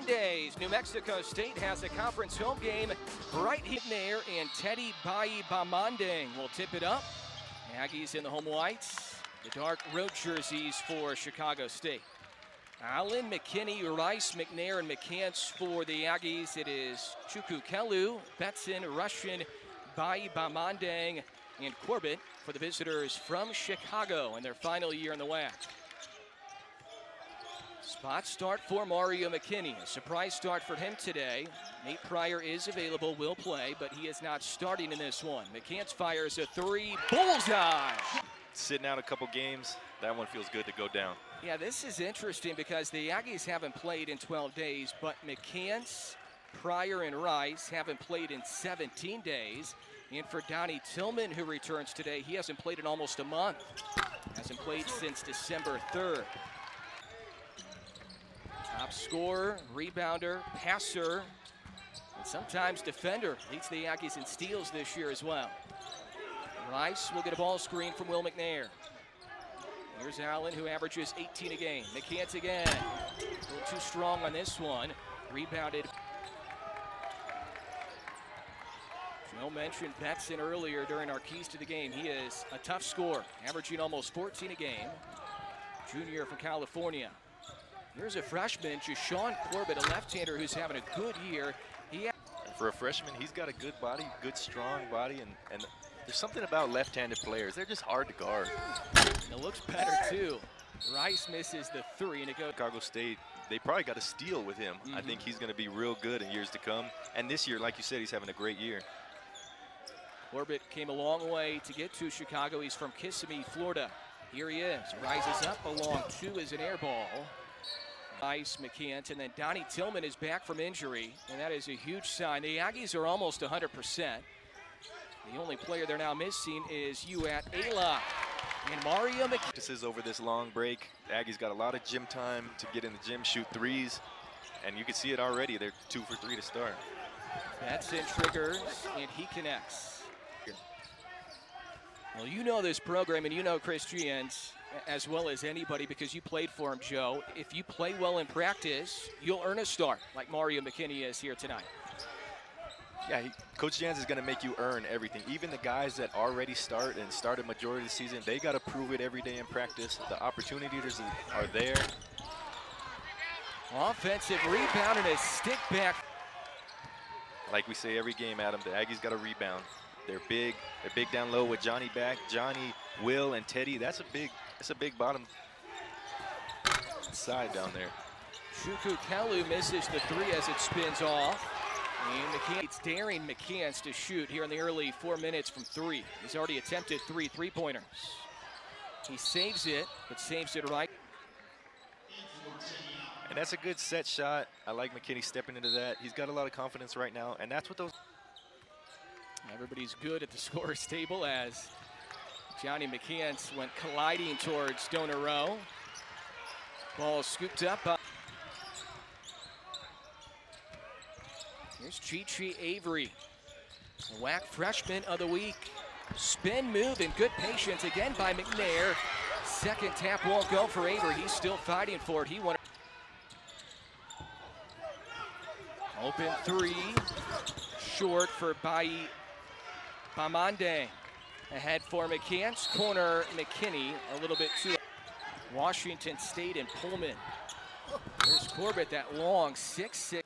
Mondays, New Mexico State has a conference home game right here, and Teddy Bamandeng will tip it up. Aggies in the home whites, the dark road jerseys for Chicago State. Allen, McKinney, Rice, McNair, and McCants for the Aggies. It is Chukukelu, Betson, Russian, Bamandeng, and Corbett for the visitors from Chicago in their final year in the WAC. Spot start for Mario McKinney. A surprise start for him today. Nate Pryor is available, will play, but he is not starting in this one. McCants fires a three, bullseye! Sitting out a couple games, that one feels good to go down. Yeah, this is interesting because the Aggies haven't played in 12 days, but McCants, Pryor, and Rice haven't played in 17 days. And for Donnie Tillman, who returns today, he hasn't played in almost a month. Hasn't played since December 3rd. Top scorer, rebounder, passer, and sometimes defender. Leads the Aggies in steals this year as well. Rice will get a ball screen from Will McNair. Here's Allen, who averages 18 a game. McCants again. A little too strong on this one. Rebounded. Joe mentioned Betson earlier during our keys to the game. He is a tough scorer, averaging almost 14 a game. Junior from California. Here's a freshman, Jashawn Corbett, a left-hander who's having a good year. For a freshman, he's got a good body, good strong body, and there's something about left-handed players. They're just hard to guard. And it looks better too. Rice misses the three, and it goes. Chicago State, they probably got a steal with him. I think he's going to be real good in years to come. And this year, like you said, he's having a great year. Corbett came a long way to get to Chicago. He's from Kissimmee, Florida. Here he is, rises up along two as an air ball. Rice, McCants, and then Donnie Tillman is back from injury, and that is a huge sign. The Aggies are almost 100%. The only player they're now missing is Uat Ayla and Mario McKinney. Practices over this long break. The Aggies got a lot of gym time to get in the gym, shoot threes, and you can see it already. They're 2 for 3 to start. That's in triggers, and he connects. Well, you know this program, and you know Chris Gians as well as anybody because you played for him, Joe. If you play well in practice, you'll earn a start like Mario McKinney is here tonight. Yeah, Coach Jans is going to make you earn everything. Even the guys that already start and start a majority of the season, they got to prove it every day in practice. The opportunities are there. Offensive rebound and a stick back. Like we say every game, Adam, the Aggies got to rebound. They're big down low with Johnny back. Johnny, Will, and Teddy. That's a big bottom side down there. Chukukelu misses the three as it spins off. And it's daring McCants to shoot here in the early 4 minutes from three. He's already attempted three three-pointers. He saves it, but saves it right. And that's a good set shot. I like McKinney stepping into that. He's got a lot of confidence right now, and that's what those. Everybody's good at the scorer's table as Johnny McCants went colliding towards Stoner Row. Ball scooped up. Here's Chi Avery, the WAC freshman of the week. Spin move and good patience again by McNair. Second tap won't go for Avery. He's still fighting for it. He wanted. Open three, short for Bamandeng. Ahead for McCants, corner McKinney, a little bit too. Washington State and Pullman. There's Corbett, that long 6'6".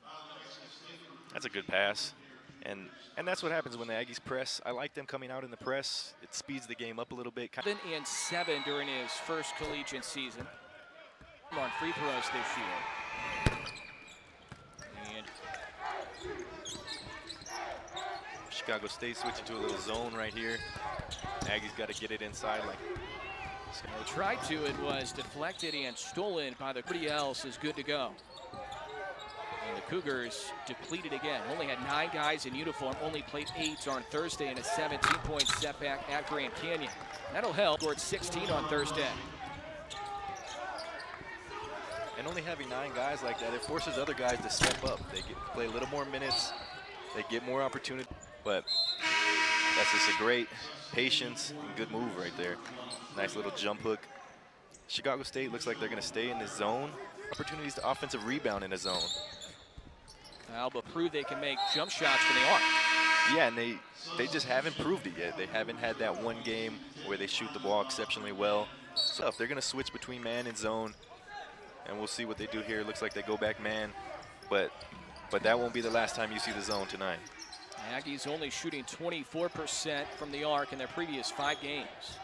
That's a good pass. And that's what happens when the Aggies press. I like them coming out in the press. It speeds the game up a little bit. 7-7 during his first collegiate season. On free throws this year. And Chicago State switching to a little zone right here. Aggies got to get it inside. They tried to, it was deflected and stolen by everybody else is good to go. And the Cougars depleted again. Only had 9 guys in uniform, only played 8 on Thursday in a 17-point setback at Grand Canyon. That'll help. Scored 16 on Thursday. And only having 9 guys like that, it forces other guys to step up. They play a little more minutes, they get more opportunity. But that's just a great patience and good move right there. Nice little jump hook. Chicago State looks like they're going to stay in the zone. Opportunities to offensive rebound in the zone. Alba prove they can make jump shots from the arc. Yeah, and they just haven't proved it yet. They haven't had that one game where they shoot the ball exceptionally well. So if they're going to switch between man and zone, and we'll see what they do here. It looks like they go back man, but that won't be the last time you see the zone tonight. Aggies only shooting 24% from the arc in their previous 5 games.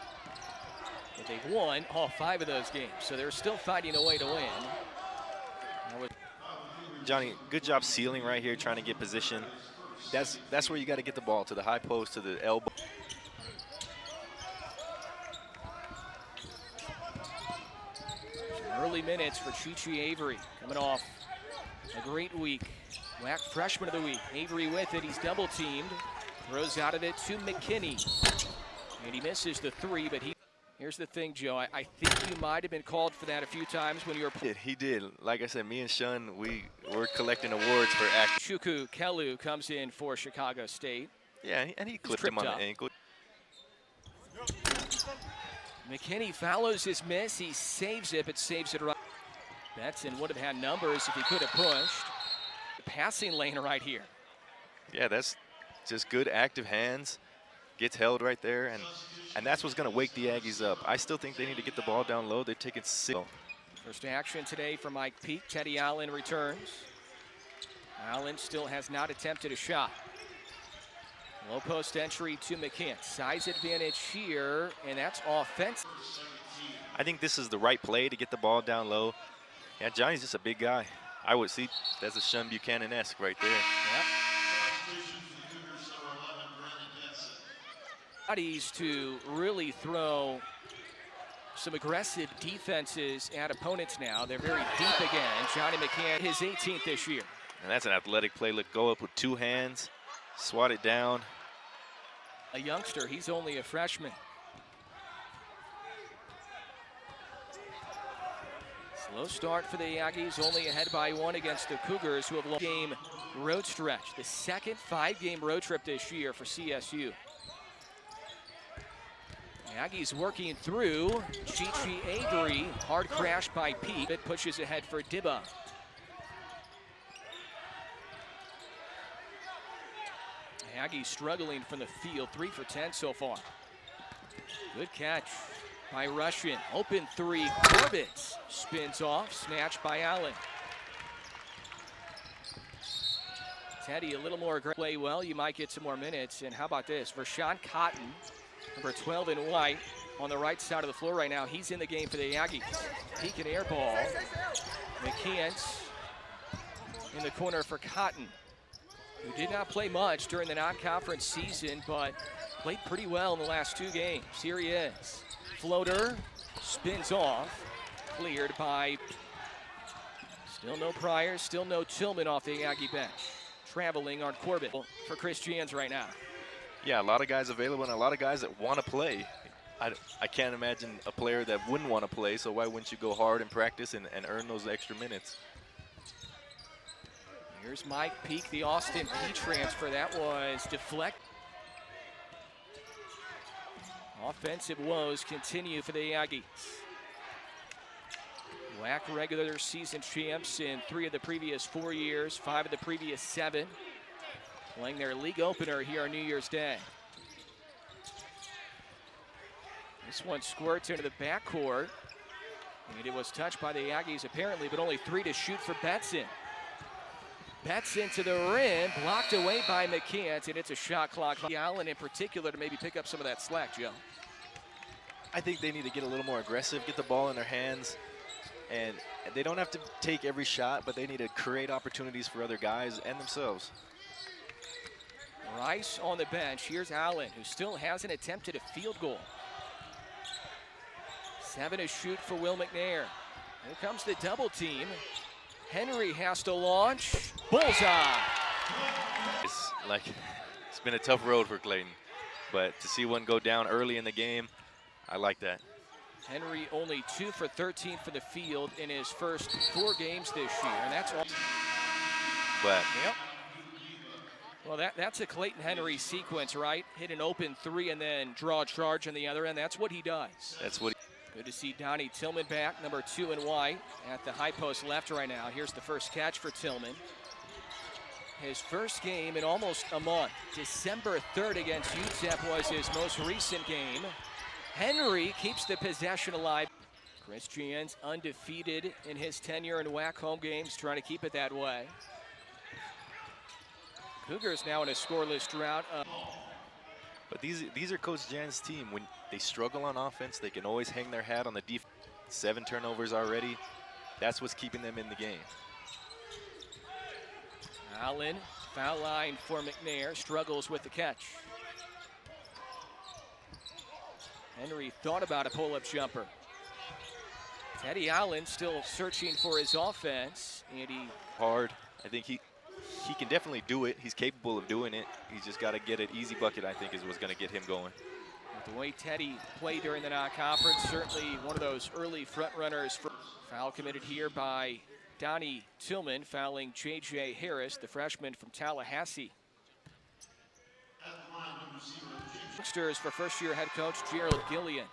But they've won all 5 of those games, so they're still fighting a way to win. Johnny, good job sealing right here, trying to get position. That's where you got to get the ball, to the high post, to the elbow. Some early minutes for Chi Avery, coming off a great week. WAC freshman of the week. Avery with it, he's double teamed. Throws out of it to McKinney. And he misses the 3, but here's the thing, Joe. I think you might have been called for that a few times when you were. He did. Like I said, me and Shun, we're collecting awards for act. Chuku Kelu comes in for Chicago State. Yeah, and he clipped him on the ankle. McKinney follows his miss. He saves it, but saves it right. Betson would have had numbers if he could have pushed. The passing lane right here. Yeah, that's just good active hands. Gets held right there, and that's what's going to wake the Aggies up. I still think they need to get the ball down low. They're taking 6. First action today for Mike Peake. Teddy Allen returns. Allen still has not attempted a shot. Low post entry to McKint. Size advantage here, and that's offensive. I think this is the right play to get the ball down low. Yeah, Johnny's just a big guy. I would see that's a Shun Buchanan-esque right there. Yep. Bodies to really throw some aggressive defenses at opponents now. They're very deep again. Johnny McCann, his 18th this year. And that's an athletic play. Look, go up with 2 hands, swat it down. A youngster, he's only a freshman. Slow start for the Aggies, only ahead by 1 against the Cougars, who have lost game road stretch. The second 5-game road trip this year for CSU. Aggies working through. Chi Avery, hard crash by Pete. It pushes ahead for Dibba. Aggies struggling from the field, 3 for 10 so far. Good catch by Russian. Open 3, Corbett spins off, snatched by Allen. Teddy a little more aggressive. Play well, you might get some more minutes. And how about this? Rashawn Cotton, number 12 in white, on the right side of the floor right now. He's in the game for the Aggies. Peak and air ball. McCants in the corner for Cotton, who did not play much during the non-conference season, but played pretty well in the last 2 games. Here he is. Floater, spins off, cleared by, still no Pryor, still no Tillman off the Aggie bench. Traveling on Corbett for Chris Jans right now. Yeah, a lot of guys available and a lot of guys that want to play. I can't imagine a player that wouldn't want to play, so why wouldn't you go hard in practice and earn those extra minutes? Here's Mike Peake, the Austin Peay transfer. That was deflect. Offensive woes continue for the Aggies. WAC regular season champs in 3 of the previous 4 years, 5 of the previous 7. Playing their league opener here on New Year's Day. This one squirts into the backcourt. And it was touched by the Aggies apparently, but only 3 to shoot for Betson. Betson to the rim, blocked away by McCants, and it's a shot clock. Allen in particular to maybe pick up some of that slack, Joe. I think they need to get a little more aggressive, get the ball in their hands, and they don't have to take every shot, but they need to create opportunities for other guys and themselves. Rice on the bench. Here's Allen, who still hasn't attempted a field goal. 7 to shoot for Will McNair. Here comes the double team. Henry has to launch. Bullseye. It's been a tough road for Clayton, but to see one go down early in the game, I like that. Henry only 2 for 13 for the field in his first 4 games this year, and that's all. But yep. Well, that's a Clayton Henry sequence, right? Hit an open 3 and then draw a charge on the other end. That's what he does. That's what. Good to see Donnie Tillman back, number 2 in white, at the high post left right now. Here's the first catch for Tillman. his first game in almost a month. December 3rd against UTEP was his most recent game. Henry keeps the possession alive. Christian's undefeated in his tenure in WAC home games, trying to keep it that way. Cougars now in a scoreless drought. But these are Coach Jan's team. When they struggle on offense, they can always hang their hat on the defense. 7 turnovers already. That's what's keeping them in the game. Allen, foul line for McNair, struggles with the catch. Henry thought about a pull-up jumper. Teddy Allen still searching for his offense, and he hard. I think he can definitely do it. He's capable of doing it. He's just got to get an easy bucket, I think, is what's going to get him going. With the way Teddy played during the non-conference, certainly one of those early front runners. For foul committed here by Donnie Tillman, fouling J.J. Harris, the freshman from Tallahassee. Youngsters for first-year head coach Gerald Gillian.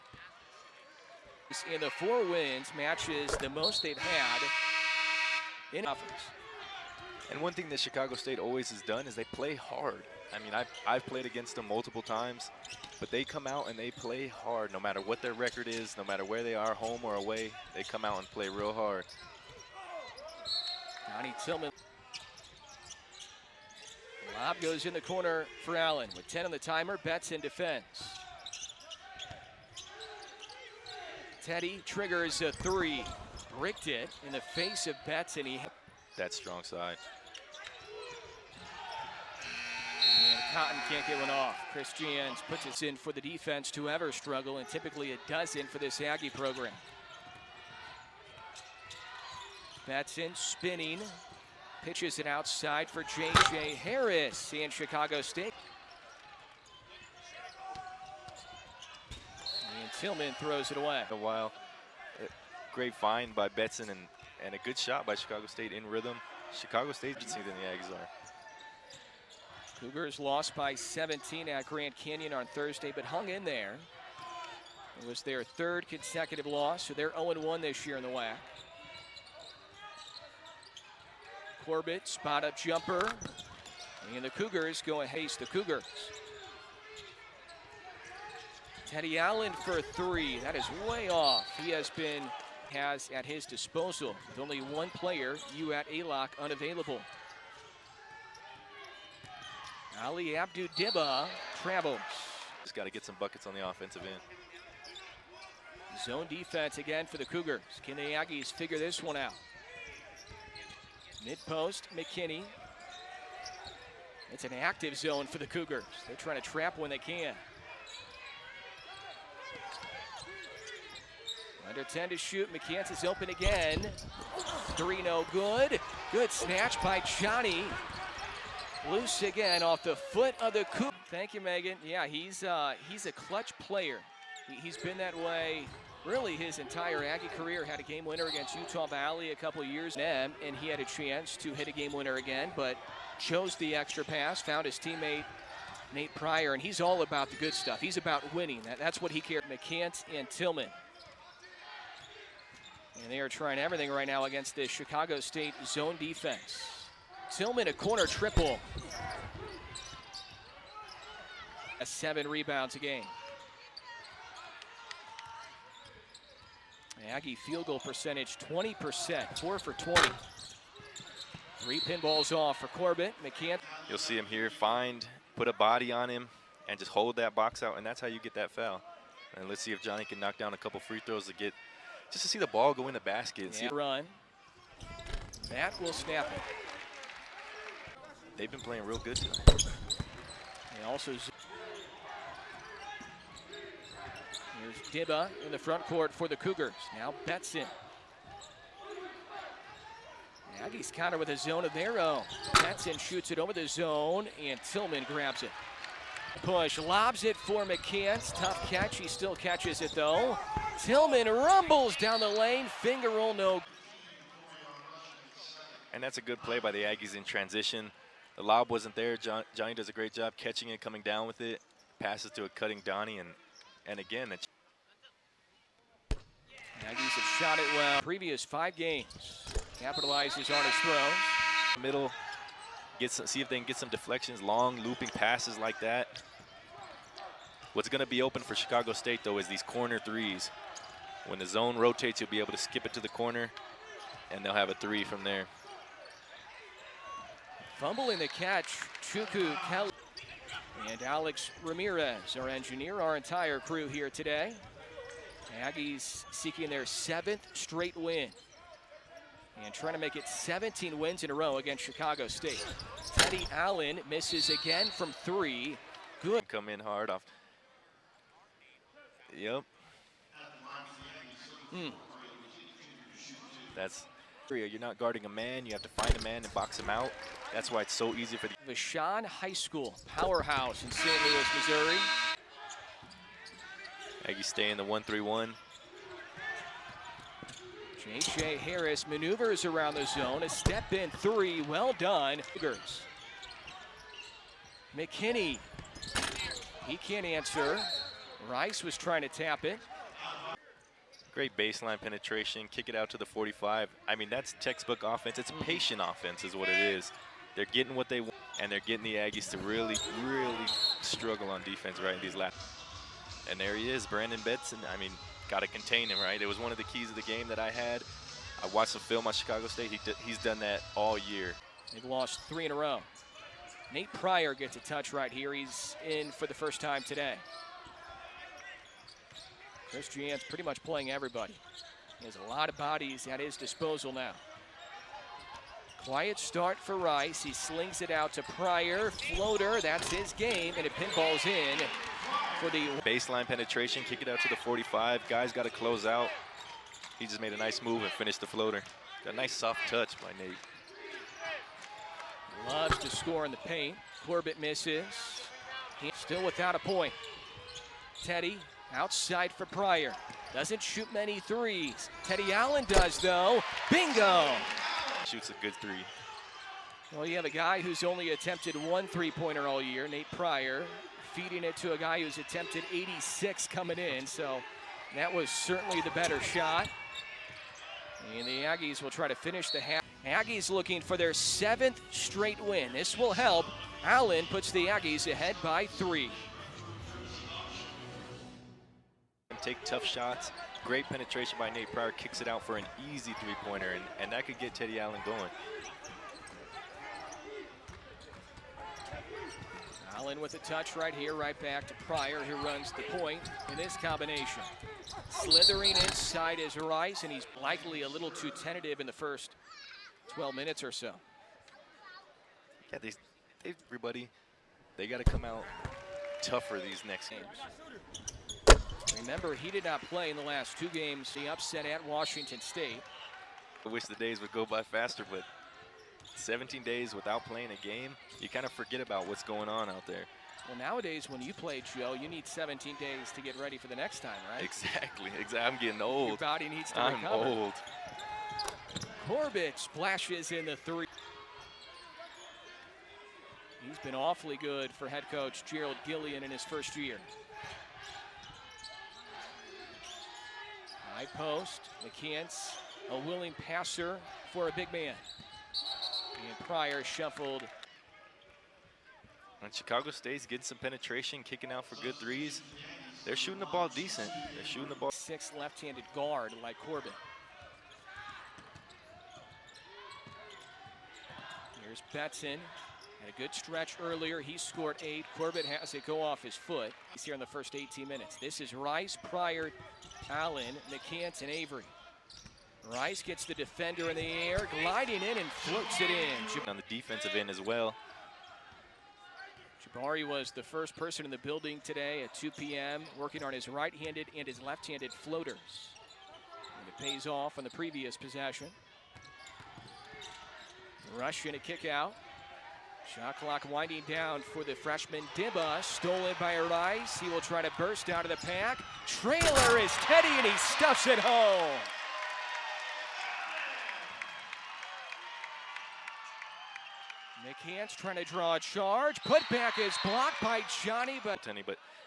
In the 4 wins, matches the most they've had in conference. And one thing that Chicago State always has done is they play hard. I mean, I've played against them multiple times, but they come out and they play hard no matter what their record is, no matter where they are, home or away. They come out and play real hard. Donnie Tillman. Lob goes in the corner for Allen with 10 on the timer. Betts in defense. Teddy triggers a 3. Bricked it in the face of Betts, and he hit that strong side. And Cotton can't get one off. Chris Jans puts us in for the defense to ever struggle, and typically it doesn't for this Aggie program. Batson spinning, pitches it outside for J.J. Harris in Chicago State. And Tillman throws it away. A while. Great find by Betson and a good shot by Chicago State in rhythm. Chicago State can see than the Aggies are. Cougars lost by 17 at Grand Canyon on Thursday, but hung in there. It was their 3rd consecutive loss, so they're 0-1 this year in the WAC. Corbett, spot up jumper, and the Cougars go and haste the Cougars. Teddy Allen for 3, that is way off. He has at his disposal with only 1 player, at A-Lock, unavailable. Ali Abdu-Dibba travels. Just got to get some buckets on the offensive end. Zone defense again for the Cougars. Can the Aggies figure this one out? Mid-post, McKinney. It's an active zone for the Cougars. They're trying to trap when they can. Under 10 to shoot. McCants is open again. 3 no good. Good snatch by Johnny. Loose again off the foot of the Cougars. Thank you, Megan. Yeah, he's a clutch player. He's been that way really his entire Aggie career. Had a game winner against Utah Valley a couple of years ago, and he had a chance to hit a game winner again, but chose the extra pass, found his teammate Nate Pryor, and he's all about the good stuff. He's about winning. That's what he cares. McCants and Tillman. And they are trying everything right now against this Chicago State zone defense. Tillman, a corner triple. 7 rebounds a game. Aggie field goal percentage 20%, 4 for 20. 3 pinballs off for Corbett. McCants. You'll see him here, put a body on him, and just hold that box out, and that's how you get that foul. And let's see if Johnny can knock down a couple free throws just to see the ball go in the basket. And see run. Matt will snap it. They've been playing real good tonight. And also, here's Dibba in the front court for the Cougars. Now Betson. Aggies counter with a zone of their own. Betson shoots it over the zone, and Tillman grabs it. Push, lobs it for McCants. Tough catch, he still catches it though. Tillman rumbles down the lane, finger roll no. And that's a good play by the Aggies in transition. The lob wasn't there. Johnny does a great job catching it, coming down with it. Passes to a cutting Donnie, and again, the Aggies have shot it well. Previous 5 games. Capitalizes on his throws. Middle, see if they can get some deflections, long looping passes like that. What's going to be open for Chicago State, though, is these corner threes. When the zone rotates, you'll be able to skip it to the corner, and they'll have a three from there. Fumbling the catch, Chuku Kelly and Alex Ramirez, our engineer, our entire crew here today. Aggies seeking their 7th straight win and trying to make it 17 wins in a row against Chicago State. Teddy Allen misses again from 3. Good. Come in hard off. Yep. That's, you're not guarding a man. You have to find a man and box him out. That's why it's so easy for the Vashon High School, powerhouse in St. Louis, Missouri. Aggies stay in the 1-3-1. J.J. Harris maneuvers around the zone. A step-in 3, well done. McKinney, he can't answer. Rice was trying to tap it. Great baseline penetration, kick it out to the 45. I mean, that's textbook offense. It's patient offense is what it is. They're getting what they want, and they're getting the Aggies to really, really struggle on defense right in these laps. And there he is, Brandon Betson. I mean, got to contain him, right? It was one of the keys of the game that I had. I watched the film on Chicago State. He's done that all year. They've lost 3 in a row. Nate Pryor gets a touch right here. He's in for the first time today. Chris Gian's pretty much playing everybody. He has a lot of bodies at his disposal now. Quiet start for Rice. He slings it out to Pryor. Floater, that's his game, and it pinballs in for the baseline penetration, kick it out to the 45. Guys got to close out. He just made a nice move and finished the floater. Got a nice soft touch by Nate. Loves to score in the paint. Corbett misses. He's still without a point. Teddy outside for Pryor. Doesn't shoot many threes. Teddy Allen does, though. Bingo! Shoots a good 3. Well, you have a guy who's only attempted 1 3-pointer all year, Nate Pryor, feeding it to a guy who's attempted 86 coming in, so that was certainly the better shot. And the Aggies will try to finish the half. Aggies looking for their 7th straight win. This will help. Allen puts the Aggies ahead by 3. Take tough shots. Great penetration by Nate Pryor. Kicks it out for an easy 3-pointer, and that could get Teddy Allen going. Allen with a touch right here, right back to Pryor, who runs the point in this combination. Slithering inside is Rice, and he's likely a little too tentative in the first 12 minutes or so. Yeah, everybody, they got to come out tougher these next games. Remember, he did not play in the last 2 games. The upset at Washington State. I wish the days would go by faster, but 17 days without playing a game, you kind of forget about what's going on out there. Well, nowadays, when you play, Joe, you need 17 days to get ready for the next time, right? Exactly. I'm getting old. Your body needs to recover. I'm old. Corbett splashes in the 3. He's been awfully good for head coach Gerald Gillian in his first year. High post, McCants, a willing passer for a big man. And Pryor shuffled. And Chicago State's getting some penetration, kicking out for good threes. They're shooting the ball decent. They're shooting the ball. 6 left-handed guard like Corbett. Here's Betson. Had a good stretch earlier. He scored 8. Corbett has it go off his foot. He's here in the first 18 minutes. This is Rice, Pryor, Allen, McCants, and Avery. Rice gets the defender in the air, gliding in and floats it in. On the defensive end as well. Jabari was the first person in the building today at 2 p.m. working on his right-handed and his left-handed floaters. And it pays off on the previous possession. Rush and a kick out. Shot clock winding down for the freshman Dibba, stolen by Rice. He will try to burst out of the pack. Trailer is Teddy, and he stuffs it home. McCants trying to draw a charge. Put back is blocked by Johnny, but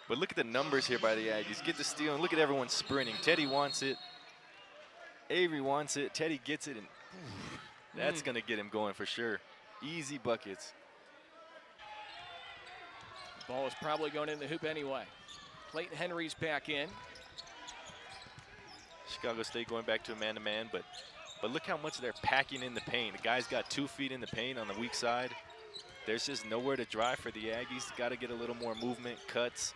look at the numbers here by the Aggies. Get the steal, and look at everyone sprinting. Teddy wants it. Avery wants it. Teddy gets it, and that's going to get him going for sure. Easy buckets. Ball is probably going in the hoop anyway. Clayton Henry's back in. Chicago State going back to a man-to-man, but look how much they're packing in the paint. The guy's got 2 feet in the paint on the weak side. There's just nowhere to drive for the Aggies. Got to get a little more movement, cuts,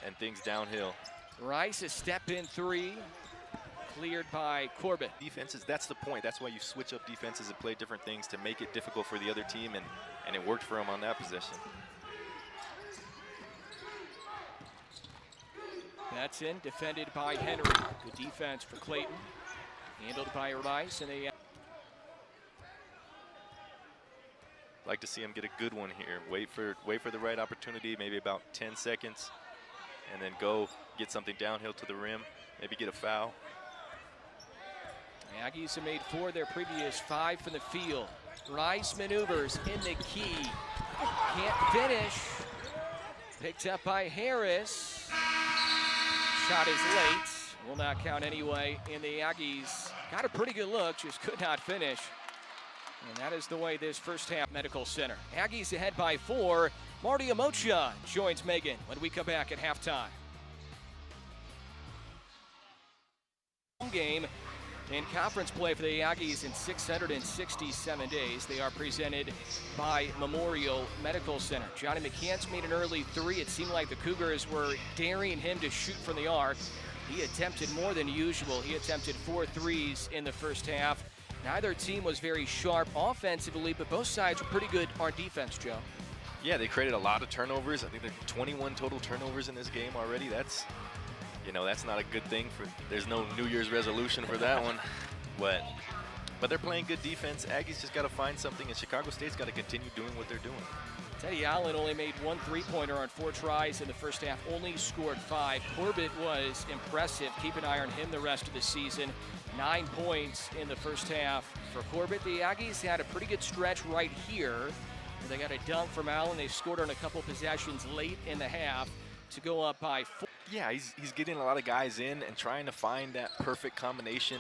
and things downhill. Rice, a step-in three, cleared by Corbett. Defenses, that's the point. That's why you switch up defenses and play different things to make it difficult for the other team, and it worked for him on that possession. That's in, defended by Henry. Good defense for Clayton. Handled by Rice, and they like to see him get a good one here. Wait for the right opportunity, maybe about 10 seconds, and then go get something downhill to the rim, maybe get a foul. The Aggies have made 4 of their previous 5 from the field. Rice maneuvers in the key. Can't finish. Picked up by Harris. Shot is late. Will not count anyway. And the Aggies got a pretty good look, just could not finish. And that is the way this first half. Medical Center. Aggies ahead by 4. Marty Amocha joins Megan when we come back at halftime. Game in conference play for the Aggies in 667 days. They are presented by Memorial Medical Center. Johnny McCants made an early 3. It seemed like the Cougars were daring him to shoot from the arc. He attempted more than usual. He attempted 4 threes in the first half. Neither team was very sharp offensively, but both sides were pretty good on defense, Joe. Yeah, they created a lot of turnovers. I think there are 21 total turnovers in this game already. That's not a good thing. There's no New Year's resolution for that one. But they're playing good defense. Aggies just got to find something, and Chicago State's got to continue doing what they're doing. Teddy Allen only made 1 3-pointer on 4 tries in the first half, only scored 5. Corbett was impressive. Keep an eye on him the rest of the season. 9 points in the first half for Corbett. The Aggies had a pretty good stretch right here. They got a dunk from Allen. They scored on a couple possessions late in the half to go up by 4. Yeah, he's getting a lot of guys in and trying to find that perfect combination.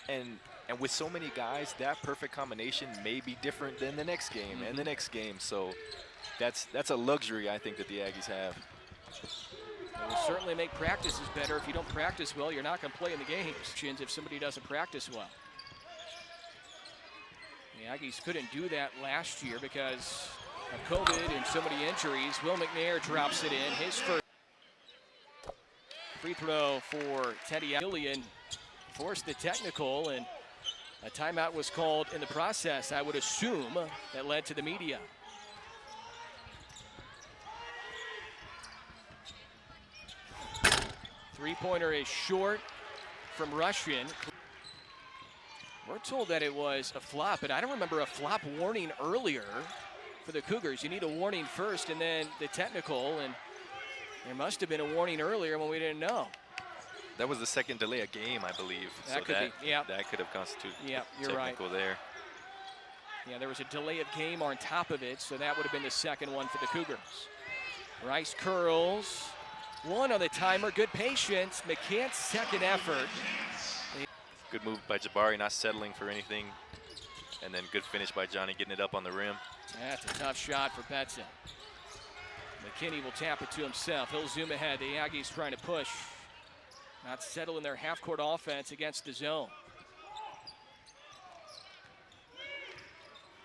And with so many guys, that perfect combination may be different than the next game and the next game. So that's a luxury, I think, that the Aggies have. It will certainly make practices better. If you don't practice well, you're not going to play in the games if somebody doesn't practice well. The Aggies couldn't do that last year because of COVID and so many injuries. Will McNair drops it in. His first free throw for Teddy Allen forced the technical, and a timeout was called in the process, I would assume, that led to the media. Three-pointer is short from Russian. We're told that it was a flop, but I don't remember a flop warning earlier for the Cougars. You need a warning first and then the technical, and there must have been a warning earlier when we didn't know. That was the second delay of game, I believe. That could be, yeah. That could have constituted you're technical right. there. Yeah, there was a delay of game on top of it, so that would have been the second one for the Cougars. Rice curls. 1 on the timer, good patience. McCants' second effort. Good move by Jabari, not settling for anything. And then good finish by Johnny, getting it up on the rim. That's a tough shot for Betson. McKinney will tap it to himself. He'll zoom ahead. The Aggies trying to push. Not settle in their half-court offense against the zone.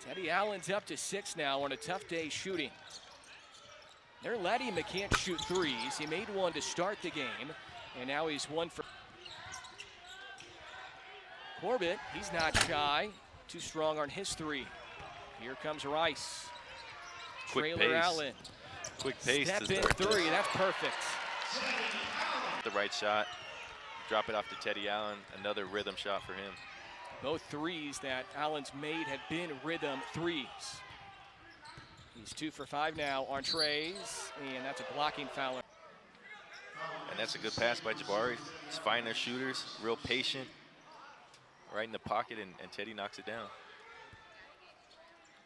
Teddy Allen's up to 6 now on a tough day shooting. They're letting him can't shoot threes. He made 1 to start the game, and now he's 1 for. Corbett, he's not shy. Too strong on his 3. Here comes Rice. Quick Trailer pace. Allen. Quick pace. Step in 3, that's perfect. The right shot. Drop it off to Teddy Allen. Another rhythm shot for him. Both threes that Allen's made have been rhythm threes. He's 2 for 5 now on trays, and that's a blocking foul. And that's a good pass by Jabari. He's finding their shooters, real patient, right in the pocket, and Teddy knocks it down.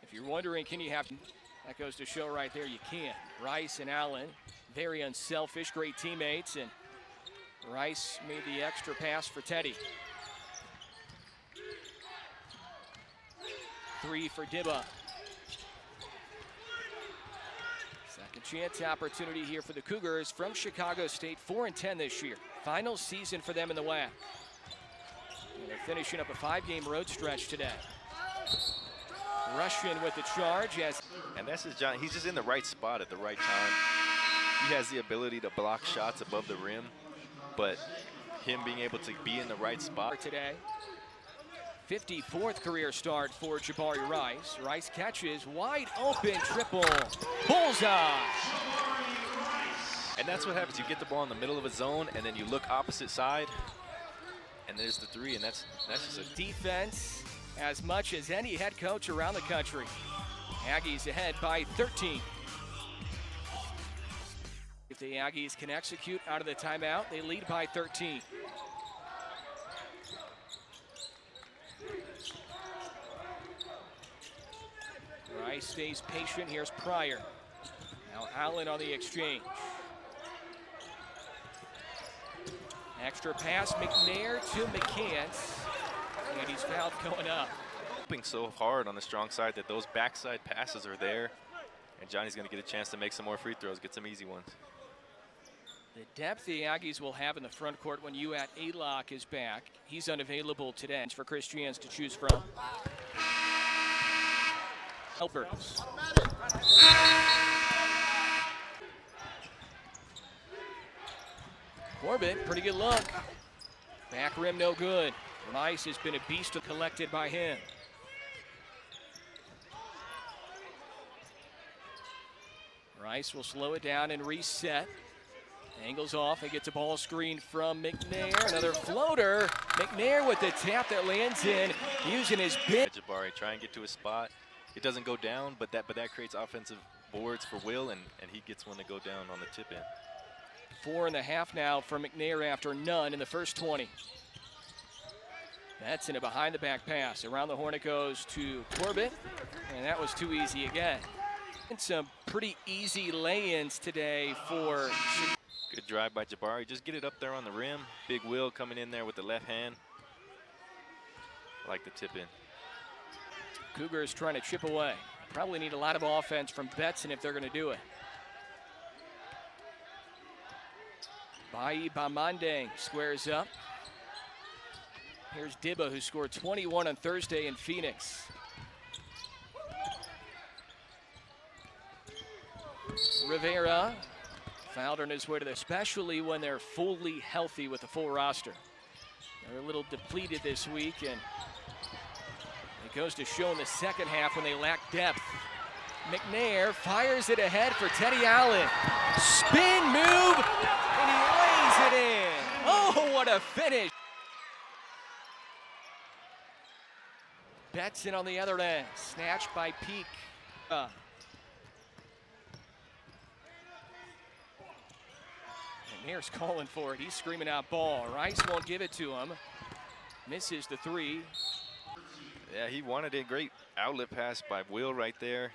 If you're wondering, can you have, that goes to show right there, you can. Rice and Allen, very unselfish, great teammates, and Rice made the extra pass for Teddy. 3 for Dibba. Second chance opportunity here for the Cougars from Chicago State, 4-10 this year. Final season for them in the WAC. And they're finishing up a 5-game road stretch today. Russian with the charge. And that's his John. He's just in the right spot at the right time. He has the ability to block shots above the rim, but him being able to be in the right spot today. 54th career start for Jabari Rice. Rice catches, wide open triple, bullseye. And that's what happens. You get the ball in the middle of a zone, and then you look opposite side, and there's the three, and that's just a defense as much as any head coach around the country. Aggies ahead by 13. If the Aggies can execute out of the timeout, they lead by 13. Rice stays patient. Here's Pryor. Now Allen on the exchange. Extra pass, McNair to McCants. And he's fouled going up. Hoping so hard on the strong side that those backside passes are there. And Johnny's going to get a chance to make some more free throws, get some easy ones. The depth the Aggies will have in the front court when Uat Alock is back. He's unavailable today. It's for Chris Jans to choose from. Helpers. Corbett, pretty good look. Back rim, no good. Rice has been a beast collected by him. Rice will slow it down and reset. Angles off and gets a ball screen from McNair. Another floater. McNair with the tap that lands in, using his bit. Jabari try and get to his spot. It doesn't go down, but that creates offensive boards for Will, and he gets one to go down on the tip in. 4.5 now for McNair after none in the first 20. That's in a behind the back pass. Around the horn it goes to Corbett, and that was too easy again. And some pretty easy lay-ins today for. Good drive by Jabari. Just get it up there on the rim. Big Will coming in there with the left hand. I like the tip in. Cougars trying to chip away. Probably need a lot of offense from Betson if they're going to do it. Bamandeng squares up. Here's Dibba, who scored 21 on Thursday in Phoenix. Rivera fouled on his way to the, especially when they're fully healthy with the full roster. They're a little depleted this week, and it goes to show in the second half when they lack depth. McNair fires it ahead for Teddy Allen. Spin move, and he lays it in. Oh, what a finish. Betson on the other end, snatched by Peak. McNair's calling for it. He's screaming out ball. Rice won't give it to him. Misses the three. Yeah, he wanted a great outlet pass by Will right there.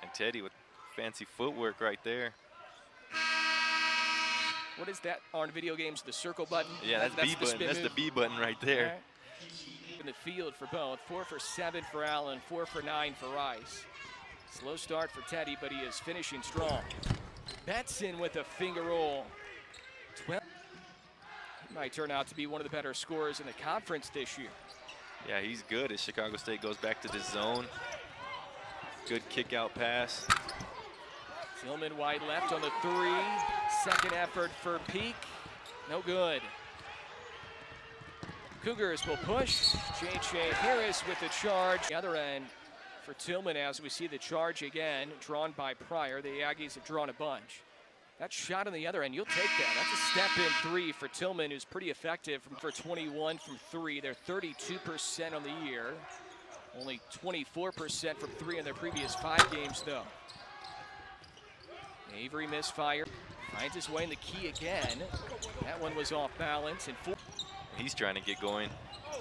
And Teddy with fancy footwork right there. What is that on video games? The circle button? Yeah, that's B button. That's the B button right there. Right. In the field for both. 4 for 7 for Allen, 4 for 9 for Rice. Slow start for Teddy, but he is finishing strong. Betson with a finger roll. 12. He might turn out to be one of the better scorers in the conference this year. Yeah, he's good as Chicago State goes back to the zone. Good kick out pass. Tillman wide left on the three. Second effort for Peak. No good. Cougars will push. J.J. Harris with the charge. The other end for Tillman as we see the charge again, drawn by Pryor. The Aggies have drawn a bunch. That shot on the other end, you'll take that. That's a step-in three for Tillman, who's pretty effective for 21 from three. They're 32% on the year. Only 24% from three in their previous 5 games, though. Avery misfire. Finds his way in the key again. That one was off balance. And he's trying to get going.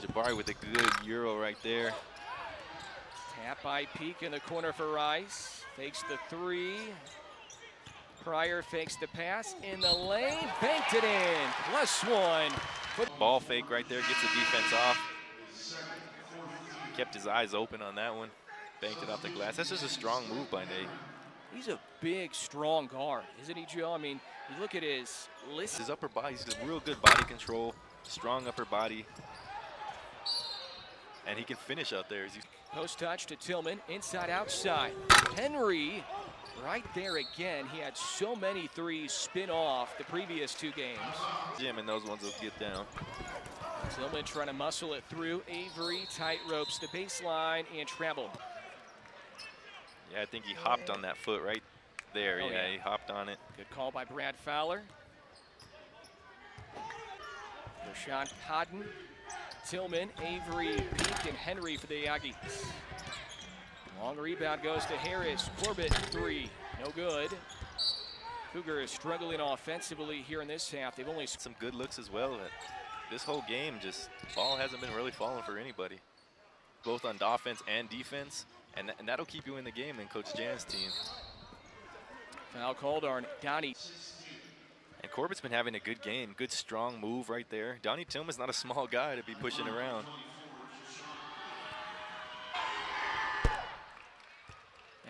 Jabari with a good Euro right there. Tap by Peak in the corner for Rice. Fakes the three. Pryor fakes the pass in the lane. Banked it in. +1. Ball fake right there. Gets the defense off. Kept his eyes open on that one. Banked it off the glass. That's just a strong move by Nate. He's a big, strong guard, isn't he, Joe? I mean, you look at his list. His upper body, he's got real good body control, strong upper body. And he can finish out there. Post touch to Tillman, inside, outside. Henry right there again. He had so many threes spin off the previous 2 games. Jim, and those ones will get down. Tillman trying to muscle it through. Avery tight ropes the baseline and travel. Yeah, I think he hopped on that foot right there. Oh, yeah, he hopped on it. Good call by Brad Fowler. Rashawn Cotton, Tillman, Avery, Peak, and Henry for the Aggies. Long rebound goes to Harris. Corbett, 3, no good. Cougars struggling offensively here in this half. They've only some good looks as well. This whole game, just ball hasn't been really falling for anybody, both on offense and defense, and that'll keep you in the game in Coach Jan's team. Foul called on Donnie. And Corbett's been having a good game, good strong move right there. Donnie Tillman's not a small guy to be pushing around.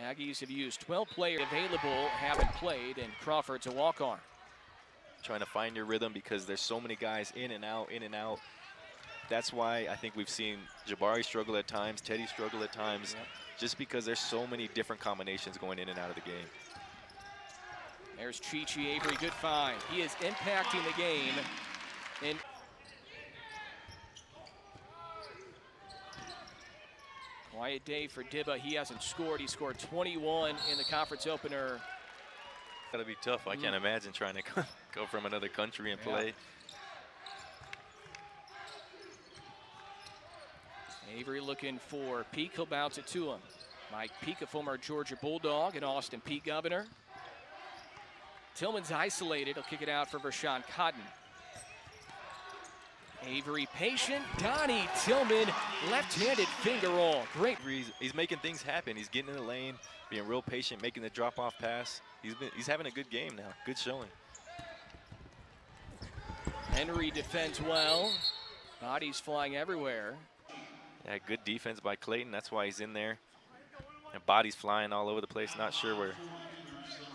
Aggies have used 12 players available, haven't played, and Crawford's a walk-on. Trying to find your rhythm because there's so many guys in and out, in and out. That's why I think we've seen Jabari struggle at times, Teddy struggle at times, just because there's so many different combinations going in and out of the game. There's Chi-Chi Avery, good find. He is impacting the game. And quiet day for Dibba. He hasn't scored. He scored 21 in the conference opener. Gotta be tough. I can't imagine trying to go from another country and play. Avery looking for Peak. He'll bounce it to him. Mike Peak, a former Georgia Bulldog and Austin Peay Governor. Tillman's isolated. He'll kick it out for Rashawn Cotton. Avery patient. Donnie Tillman, left-handed finger roll. Great. He's making things happen. He's getting in the lane, being real patient, making the drop-off pass. He's having a good game now. Good showing. Henry defends well. Bodies flying everywhere. Yeah, good defense by Clayton. That's why he's in there. And bodies flying all over the place. Not sure where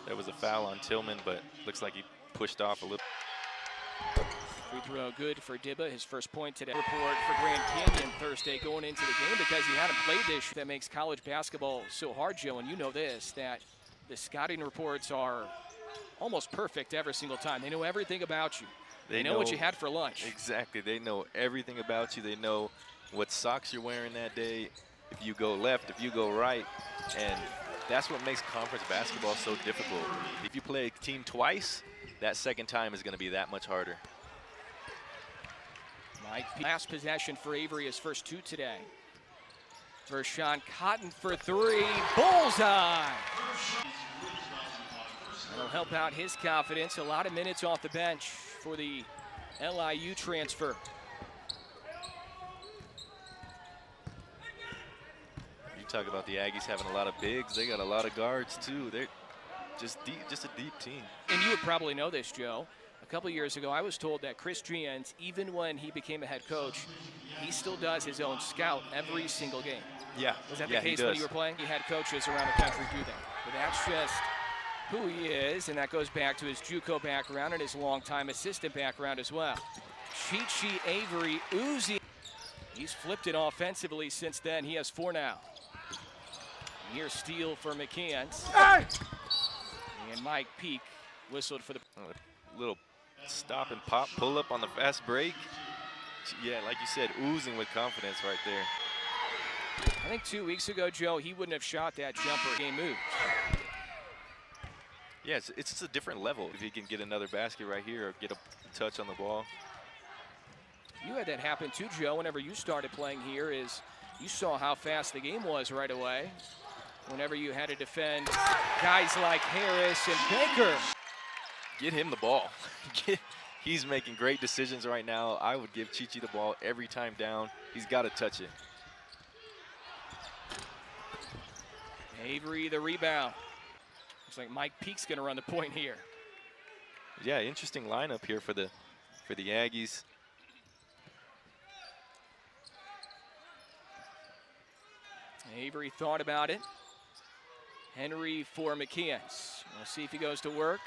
there was a foul on Tillman, but looks like he pushed off a little. Free throw good for Dibba, his first point today. Report for Grand Canyon Thursday going into the game because he hadn't played this. That makes college basketball so hard, Joe, and you know this, that the scouting reports are almost perfect every single time. They know everything about you. They know what you had for lunch. Exactly. They know everything about you. They know what socks you're wearing that day, if you go left, if you go right, and that's what makes conference basketball so difficult. If you play a team twice, that second time is going to be that much harder. Mike, last possession for Avery, his first 2 today. Rashawn Cotton for 3, bullseye! That'll help out his confidence. A lot of minutes off the bench for the LIU transfer. You talk about the Aggies having a lot of bigs. They got a lot of guards too. They're just deep, just a deep team. And you would probably know this, Joe. A couple years ago, I was told that Chris Jans, even when he became a head coach, he still does his own scout every single game. Yeah. Was that the case when you were playing? He had coaches around the country do that. But that's just who he is, and that goes back to his JUCO background and his longtime assistant background as well. Chi-Chi Avery, Uzi. He's flipped it offensively since then. He has 4 now. Near steal for McCants. And Mike Peak whistled for the little stop and pop pull up on the fast break. Yeah, like you said, oozing with confidence right there. I think 2 weeks ago, Joe, he wouldn't have shot that jumper. Game moved. Yeah, it's just a different level. If he can get another basket right here or get a touch on the ball. You had that happen too, Joe, whenever you started playing here, is you saw how fast the game was right away. Whenever you had to defend guys like Harris and Baker. Get him the ball. He's making great decisions right now. I would give Chi-Chi the ball every time down. He's got to touch it. Avery the rebound. Looks like Mike Peak's going to run the point here. Yeah, interesting lineup here for the Aggies. Avery thought about it. Henry for McKeons. We'll see if he goes to work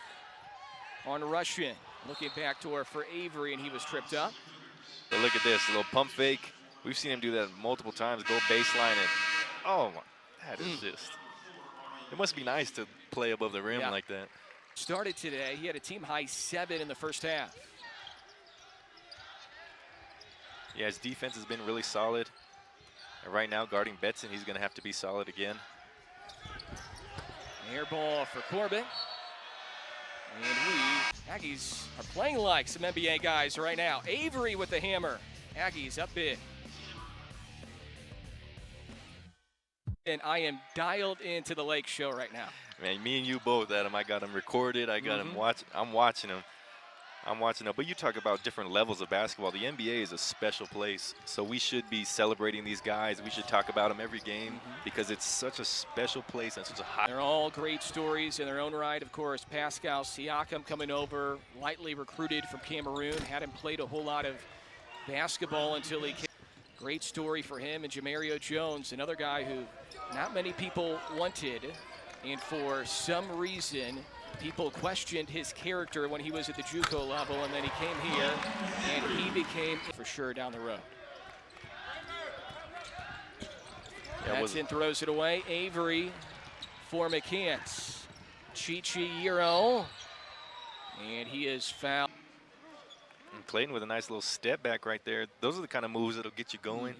on Russian. Looking backdoor for Avery, and he was tripped up. But look at this, a little pump fake. We've seen him do that multiple times, go baseline and, oh my, that is just, it must be nice to play above the rim like that. Started today, he had a team high 7 in the first half. Yeah, his defense has been really solid. And right now, guarding Betson, he's gonna have to be solid again. Air ball for Corbett. And Aggies are playing like some NBA guys right now. Avery with the hammer. Aggies up big. And I am dialed into the Lake Show right now. Man, me and you both, Adam. I got him recorded. I got him I'm watching him. But you talk about different levels of basketball. The NBA is a special place, so we should be celebrating these guys. We should talk about them every game because it's such a special place and such a high. They're all great stories in their own right. Of course, Pascal Siakam coming over, lightly recruited from Cameroon. Hadn't played a whole lot of basketball until he came. Great story for him. And Jamario Jones, another guy who not many people wanted, and for some reason, people questioned his character when he was at the JUCO level, and then he came here, and he became for sure down the road. Betson throws it away. Avery for McKeons. Chichi Euro, and he is fouled. And Clayton with a nice little step back right there. Those are the kind of moves that'll get you going.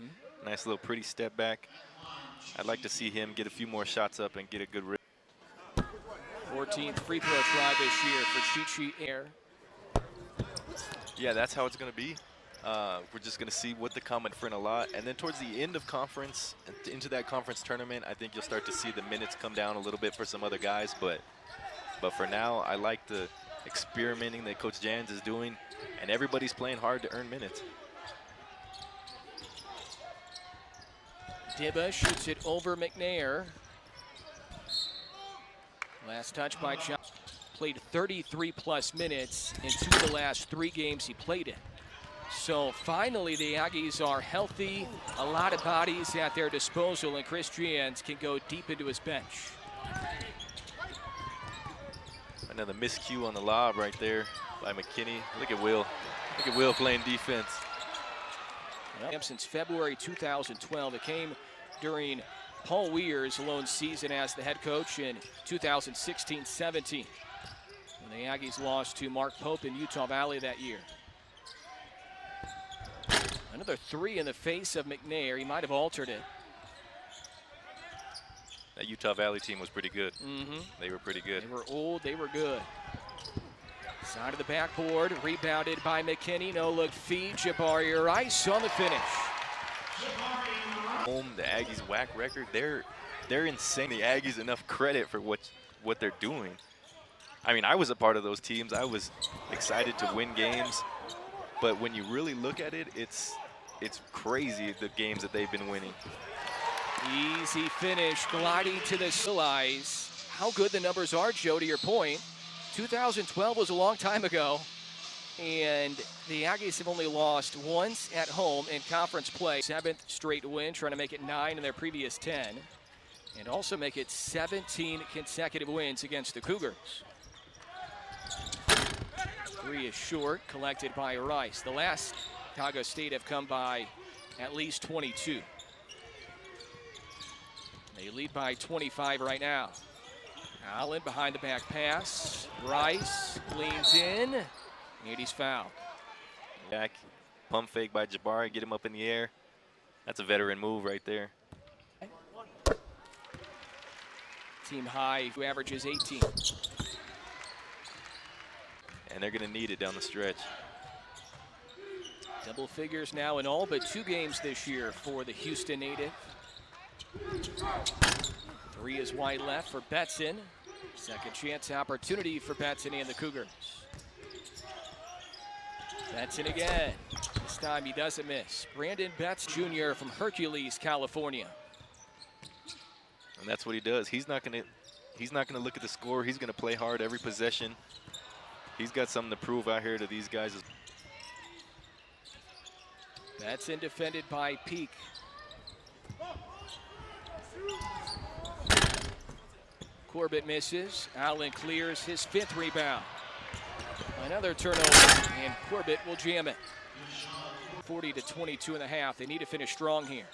Nice little pretty step back. I'd like to see him get a few more shots up and get a good rip. 14th free throw try this year for Chichi Air. Yeah, that's how it's going to be. We're just going to see what the comment for in a lot. And then towards the end of conference, into that conference tournament, I think you'll start to see the minutes come down a little bit for some other guys. But for now, I like the experimenting that Coach Jans is doing. And everybody's playing hard to earn minutes. Dibba shoots it over McNair. Last touch by John. Played 33-plus minutes in 2 of the last 3 games he played in. So finally the Aggies are healthy, a lot of bodies at their disposal, and Chris Jans can go deep into his bench. Another miscue on the lob right there by McKinney. Look at Will. Look at Will playing defense. Well, since February 2012, it came during Paul Weir's lone season as the head coach in 2016-17. When the Aggies lost to Mark Pope in Utah Valley that year. Another 3 in the face of McNair. He might have altered it. That Utah Valley team was pretty good. They were pretty good. They were old, they were good. Side of the backboard, rebounded by McKinney. No look feed, Jabari Rice on the finish. The Aggies' whack record, they're insane. The Aggies enough credit for what they're doing. I mean, I was a part of those teams. I was excited to win games, but when you really look at it, it's crazy the games that they've been winning. Easy finish, gliding to the eyes. How good the numbers are, Joe, to your point. 2012 was a long time ago, and the Aggies have only lost once at home in conference play. 7th straight win, trying to make it 9 in their previous 10, and also make it 17 consecutive wins against the Cougars. 3 is short, collected by Rice. The last Chicago State have come by at least 22. They lead by 25 right now. Allen behind the back pass. Rice leans in, and he's fouled. Back, pump fake by Jabari, get him up in the air. That's a veteran move right there. Team high, who averages 18. And they're gonna need it down the stretch. Double figures now in all but 2 games this year for the Houston native. 3 is wide left for Betson. Second chance opportunity for Betson and the Cougars. Betson again. This time he doesn't miss. Brandon Betts Jr. from Hercules, California. And that's what he does. He's not gonna look at the score. He's gonna play hard every possession. He's got something to prove out here to these guys. Betson defended by Peak. Corbett misses. Allen clears his 5th rebound. Another turnover, and Corbett will jam it. 40 to 22 and a half. They need to finish strong here.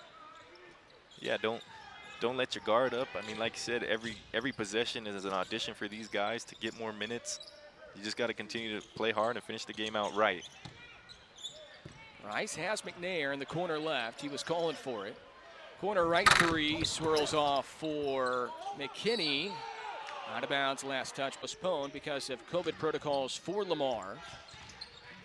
Yeah, don't let your guard up. I mean, like you said, every possession is an audition for these guys to get more minutes. You just got to continue to play hard and finish the game out right. Rice has McNair in the corner left. He was calling for it. Corner right 3 swirls off for McKinney. Out of bounds, last touch postponed because of COVID protocols for Lamar.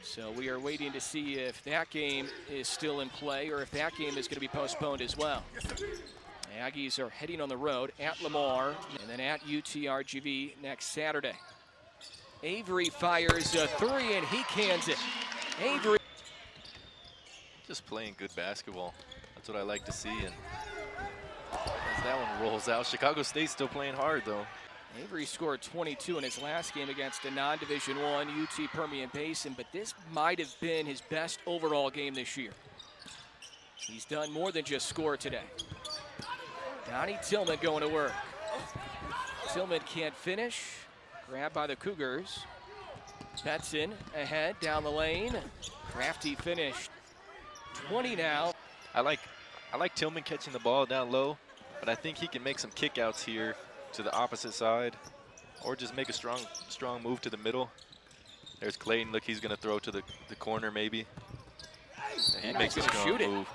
So we are waiting to see if that game is still in play or if that game is going to be postponed as well. The Aggies are heading on the road at Lamar and then at UTRGV next Saturday. Avery fires a 3 and he cans it. Avery. Just playing good basketball. That's what I like to see. And as that one rolls out, Chicago State's still playing hard though. Avery scored 22 in his last game against a non-Division I UT Permian Basin, but this might have been his best overall game this year. He's done more than just score today. Donnie Tillman going to work. Tillman can't finish. Grabbed by the Cougars. Betson ahead down the lane. Crafty finish. 20 now. I like Tillman catching the ball down low, but I think he can make some kickouts here to the opposite side, or just make a strong move to the middle. There's Clayton. Look, he's going to throw to the corner maybe. And he makes a strong move.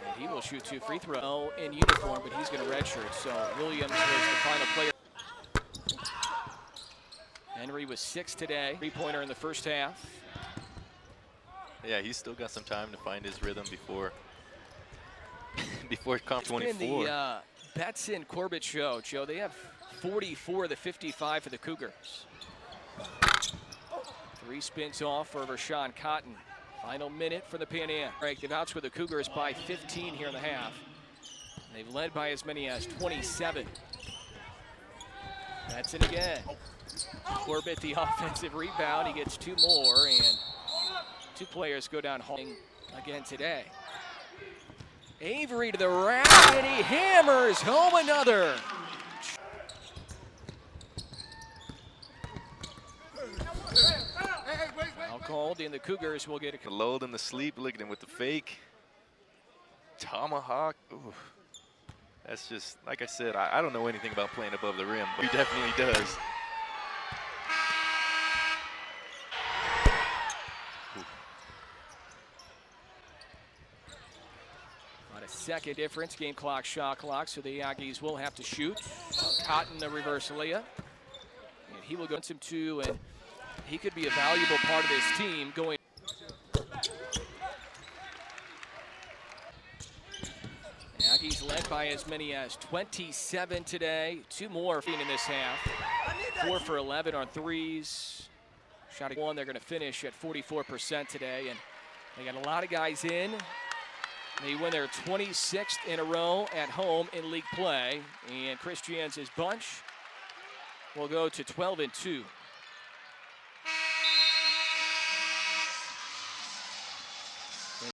And he will shoot 2 free throws in uniform, but he's going to redshirt. So Williams was the final player. Henry was 6 today. 3-pointer in the first half. Yeah, he's still got some time to find his rhythm before comp 24. It's been the Betson Corbett show, Joe. They have 44 of the 55 for the Cougars. 3 spins off for Rashawn Cotton. Final minute for the Pan Am. They've outscored the Cougars by 15 here in the half. They've led by as many as 27. Betson again. Corbett the offensive rebound. He gets 2 more, and 2 players go down home again today. Avery to the rack, and he hammers home another. Now called, and the Cougars will get a... The load and the sleep, look at him with the fake. Tomahawk. Ooh. That's just, like I said, I don't know anything about playing above the rim, but he definitely does. Second difference, game clock, shot clock, so the Aggies will have to shoot. Cotton, the reverse layup. And he will go into him too, and he could be a valuable part of this team going. The Aggies led by as many as 27 today. 2 more in this half. 4 for 11 on threes. Shot at 1, they're going to finish at 44% today, and they got a lot of guys in. They win their 26th in a row at home in league play, and Chris Jan's bunch will go to 12-2.